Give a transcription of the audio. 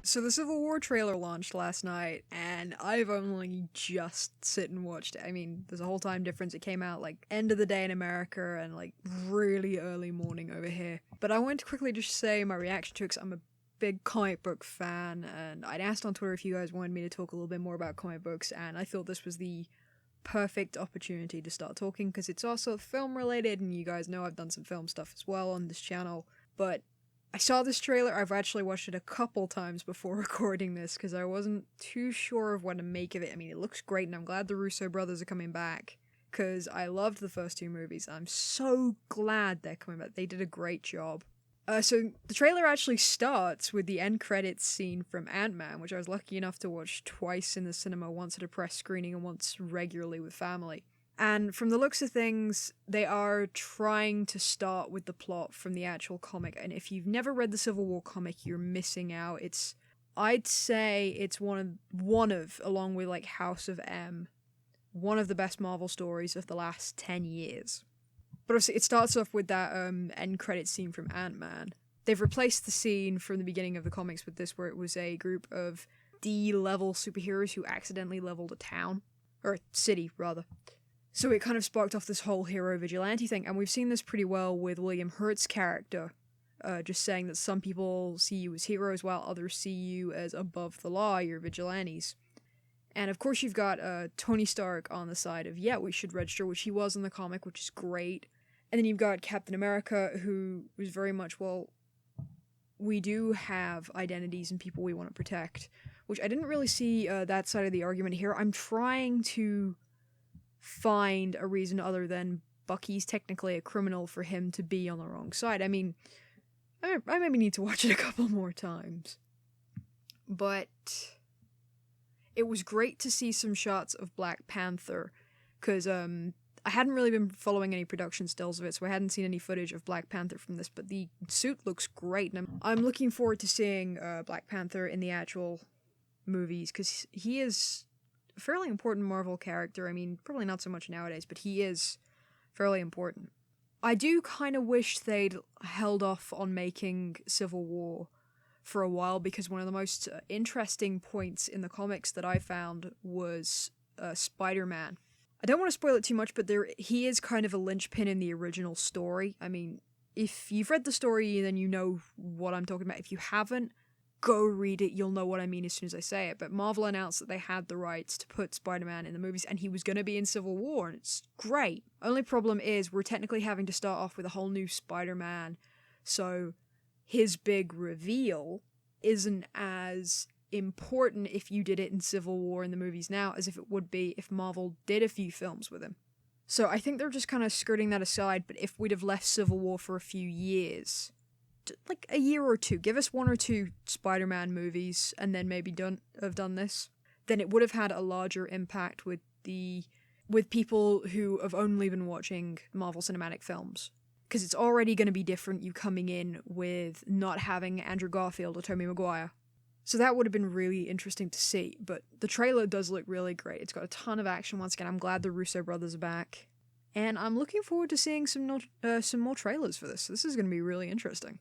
So the Civil War trailer launched last night, and I've only just sit and watched it. I mean, there's a whole time difference. It came out like end of the day in America and like really early morning over here. But I wanted to quickly just say my reaction to it 'cause I'm a big comic book fan, and I'd asked on Twitter if you guys wanted me to talk a little bit more about comic books, and I thought this was the perfect opportunity to start talking because it's also film related, and you guys know I've done some film stuff as well on this channel. But I saw this trailer. I've actually watched it a couple times before recording this because I wasn't too sure of what to make of it. I mean, it looks great, and I'm glad the Russo brothers are coming back because I loved the first two movies. I'm so glad they're coming back. They did a great job. So the trailer actually starts with the end credits scene from Ant-Man, which I was lucky enough to watch twice in the cinema, once at a press screening and once regularly with family. And from the looks of things, they are trying to start with the plot from the actual comic. And if you've never read the Civil War comic, you're missing out. I'd say it's one of, along with like House of M, one of the best Marvel stories of the last 10 years. But obviously, it starts off with that end credit scene from Ant-Man. They've replaced the scene from the beginning of the comics with this, where it was a group of D-level superheroes who accidentally leveled a town. Or a city, rather. So it kind of sparked off this whole hero vigilante thing, and we've seen this pretty well with William Hurt's character, just saying that some people see you as heroes while others see you as above the law, you're vigilantes. And of course you've got Tony Stark on the side of, yeah, we should register, which he was in the comic, which is great. And then you've got Captain America, who was very much, well, we do have identities and people we want to protect, which I didn't really see that side of the argument here. I'm trying to find a reason other than Bucky's technically a criminal for him to be on the wrong side. I mean, I maybe need to watch it a couple more times. But it was great to see some shots of Black Panther, because I hadn't really been following any production stills of it, so I hadn't seen any footage of Black Panther from this, but the suit looks great, and I'm looking forward to seeing Black Panther in the actual movies, because he is a fairly important Marvel character. I mean, probably not so much nowadays, but he is fairly important. I do kind of wish they'd held off on making Civil War for a while, because one of the most interesting points in the comics that I found was Spider-Man. I don't want to spoil it too much, but he is kind of a linchpin in the original story. I mean, if you've read the story, then you know what I'm talking about. If you haven't, go read it, you'll know what I mean as soon as I say it. But Marvel announced that they had the rights to put Spider-Man in the movies, and he was going to be in Civil War, and it's great. Only problem is we're technically having to start off with a whole new Spider-Man, so his big reveal isn't as important if you did it in Civil War in the movies now as if it would be if Marvel did a few films with him. So I think they're just kind of skirting that aside, but if we'd have left Civil War for a few years, like a year or two, give us one or two Spider-Man movies and then maybe have done this, then it would have had a larger impact with people who have only been watching Marvel Cinematic films. Because it's already going to be different you coming in with not having Andrew Garfield or Tobey Maguire. So that would have been really interesting to see, but the trailer does look really great. It's got a ton of action once again. I'm glad the Russo brothers are back. And I'm looking forward to seeing some more trailers for this. This is going to be really interesting.